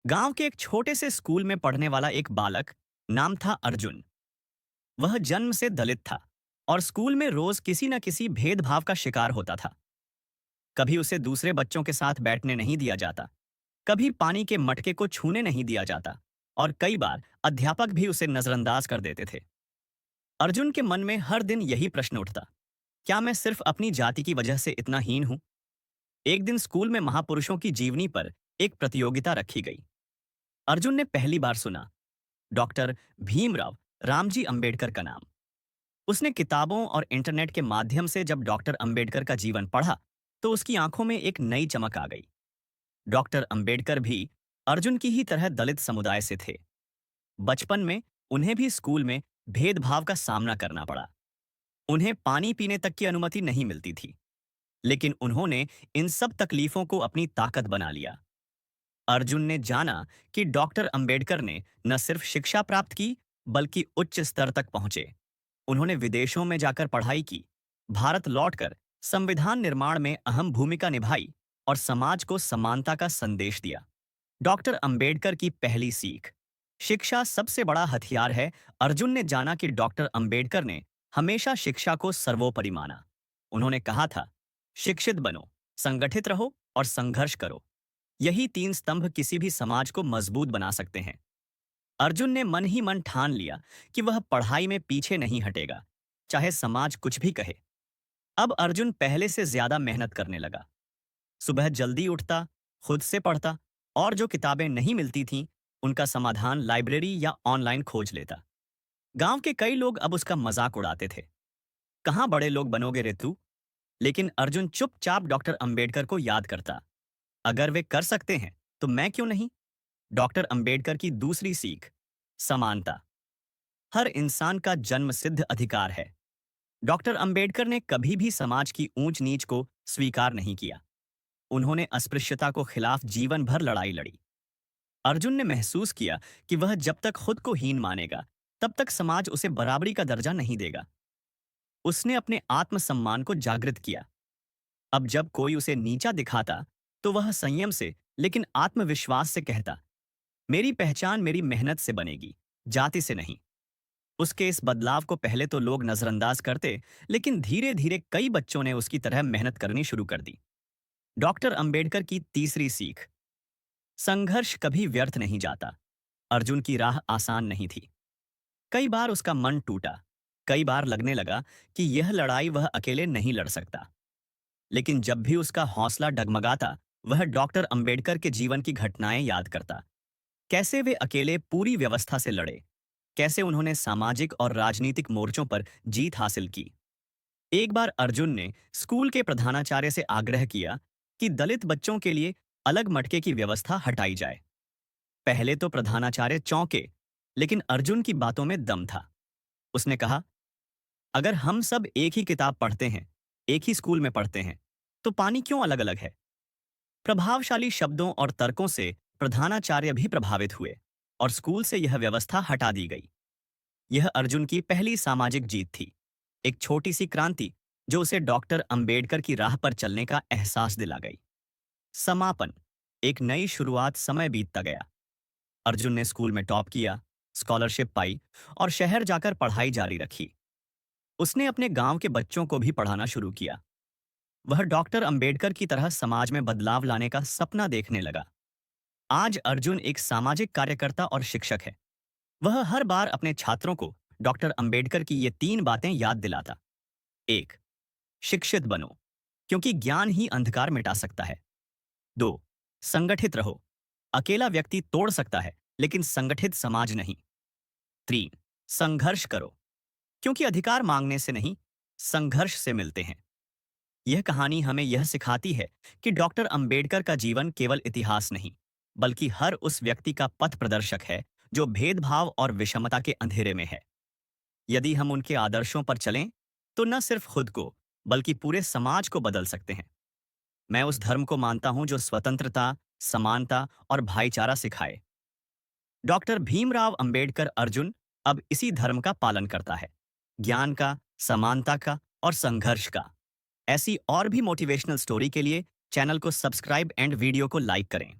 गांव के एक छोटे से स्कूल में पढ़ने वाला एक बालक नाम था अर्जुन। वह जन्म से दलित था और स्कूल में रोज किसी न किसी भेदभाव का शिकार होता था। कभी उसे दूसरे बच्चों के साथ बैठने नहीं दिया जाता, कभी पानी के मटके को छूने नहीं दिया जाता और कई बार अध्यापक भी उसे नजरअंदाज कर देते थे। अर्जुन के मन में हर दिन यही प्रश्न उठता, क्या मैं सिर्फ अपनी जाति की वजह से इतना हीन हूं? एक दिन स्कूल में महापुरुषों की जीवनी पर एक प्रतियोगिता रखी गई। अर्जुन ने पहली बार सुना डॉक्टर भीमराव रामजी अंबेडकर का नाम। उसने किताबों और इंटरनेट के माध्यम से जब डॉक्टर अंबेडकर का जीवन पढ़ा तो उसकी आंखों में एक नई चमक आ गई। डॉक्टर अंबेडकर भी अर्जुन की ही तरह दलित समुदाय से थे। बचपन में उन्हें भी स्कूल में भेदभाव का सामना करना पड़ा। उन्हें पानी पीने तक की अनुमति नहीं मिलती थी, लेकिन उन्होंने इन सब तकलीफों को अपनी ताकत बना लिया। अर्जुन ने जाना कि डॉक्टर अंबेडकर ने न सिर्फ शिक्षा प्राप्त की, बल्कि उच्च स्तर तक पहुंचे। उन्होंने विदेशों में जाकर पढ़ाई की, भारत लौटकर संविधान निर्माण में अहम भूमिका निभाई और समाज को समानता का संदेश दिया। डॉक्टर अंबेडकर की पहली सीख, शिक्षा सबसे बड़ा हथियार है। अर्जुन ने जाना कि डॉक्टर अंबेडकर ने हमेशा शिक्षा को सर्वोपरि माना। उन्होंने कहा था, शिक्षित बनो, संगठित रहो और संघर्ष करो। यही तीन स्तंभ किसी भी समाज को मजबूत बना सकते हैं। अर्जुन ने मन ही मन ठान लिया कि वह पढ़ाई में पीछे नहीं हटेगा, चाहे समाज कुछ भी कहे। अब अर्जुन पहले से ज्यादा मेहनत करने लगा। सुबह जल्दी उठता, खुद से पढ़ता और जो किताबें नहीं मिलती थीं, उनका समाधान लाइब्रेरी या ऑनलाइन खोज लेता। गांव के कई लोग अब उसका मजाक उड़ाते थे, कहाँ बड़े लोग बनोगे रे तू? लेकिन अर्जुन चुपचाप डॉक्टर अंबेडकर को याद करता, अगर वे कर सकते हैं तो मैं क्यों नहीं? डॉक्टर अंबेडकर की दूसरी सीख, समानता। हर इंसान का जन्म सिद्ध अधिकार है। डॉक्टर अंबेडकर ने कभी भी समाज की ऊंच नीच को स्वीकार नहीं किया। उन्होंने अस्पृश्यता को खिलाफ जीवन भर लड़ाई लड़ी। अर्जुन ने महसूस किया कि वह जब तक खुद को हीन मानेगा, तब तक समाज उसे बराबरी का दर्जा नहीं देगा। उसने अपने आत्मसम्मान को जागृत किया। अब जब कोई उसे नीचा दिखाता, तो वह संयम से लेकिन आत्मविश्वास से कहता, मेरी पहचान मेरी मेहनत से बनेगी, जाति से नहीं। उसके इस बदलाव को पहले तो लोग नजरअंदाज करते, लेकिन धीरे धीरे कई बच्चों ने उसकी तरह मेहनत करनी शुरू कर दी। डॉक्टर अंबेडकर की तीसरी सीख, संघर्ष कभी व्यर्थ नहीं जाता। अर्जुन की राह आसान नहीं थी। कई बार उसका मन टूटा, कई बार लगने लगा कि यह लड़ाई वह अकेले नहीं लड़ सकता। लेकिन जब भी उसका हौसला डगमगाता, वह डॉक्टर अंबेडकर के जीवन की घटनाएं याद करता। कैसे वे अकेले पूरी व्यवस्था से लड़े, कैसे उन्होंने सामाजिक और राजनीतिक मोर्चों पर जीत हासिल की। एक बार अर्जुन ने स्कूल के प्रधानाचार्य से आग्रह किया कि दलित बच्चों के लिए अलग मटके की व्यवस्था हटाई जाए। पहले तो प्रधानाचार्य चौंके, लेकिन अर्जुन की बातों में दम था। उसने कहा, अगर हम सब एक ही किताब पढ़ते हैं, एक ही स्कूल में पढ़ते हैं, तो पानी क्यों अलग अलग है? प्रभावशाली शब्दों और तर्कों से प्रधानाचार्य भी प्रभावित हुए और स्कूल से यह व्यवस्था हटा दी गई। यह अर्जुन की पहली सामाजिक जीत थी, एक छोटी सी क्रांति जो उसे डॉक्टर अंबेडकर की राह पर चलने का एहसास दिला गई। समापन, एक नई शुरुआत। समय बीतता गया। अर्जुन ने स्कूल में टॉप किया, स्कॉलरशिप पाई और शहर जाकर पढ़ाई जारी रखी। उसने अपने गांव के बच्चों को भी पढ़ाना शुरू किया। वह डॉक्टर अंबेडकर की तरह समाज में बदलाव लाने का सपना देखने लगा। आज अर्जुन एक सामाजिक कार्यकर्ता और शिक्षक है। वह हर बार अपने छात्रों को डॉक्टर अंबेडकर की ये तीन बातें याद दिलाता। एक, शिक्षित बनो, क्योंकि ज्ञान ही अंधकार मिटा सकता है। दो, संगठित रहो, अकेला व्यक्ति तोड़ सकता है, लेकिन संगठित समाज नहीं। तीन, संघर्ष करो, क्योंकि अधिकार मांगने से नहीं, संघर्ष से मिलते हैं। यह कहानी हमें यह सिखाती है कि डॉक्टर अंबेडकर का जीवन केवल इतिहास नहीं, बल्कि हर उस व्यक्ति का पथ प्रदर्शक है जो भेदभाव और विषमता के अंधेरे में है। यदि हम उनके आदर्शों पर चलें, तो न सिर्फ खुद को, बल्कि पूरे समाज को बदल सकते हैं। मैं उस धर्म को मानता हूं जो स्वतंत्रता, समानता और भाईचारा सिखाए। डॉक्टर भीमराव अंबेडकर अर्जुन अब इसी धर्म का पालन करता है, ज्ञान का, समानता का और संघर्ष का। ऐसी और भी मोटिवेशनल स्टोरी के लिए चैनल को सब्सक्राइब एंड वीडियो को लाइक करें।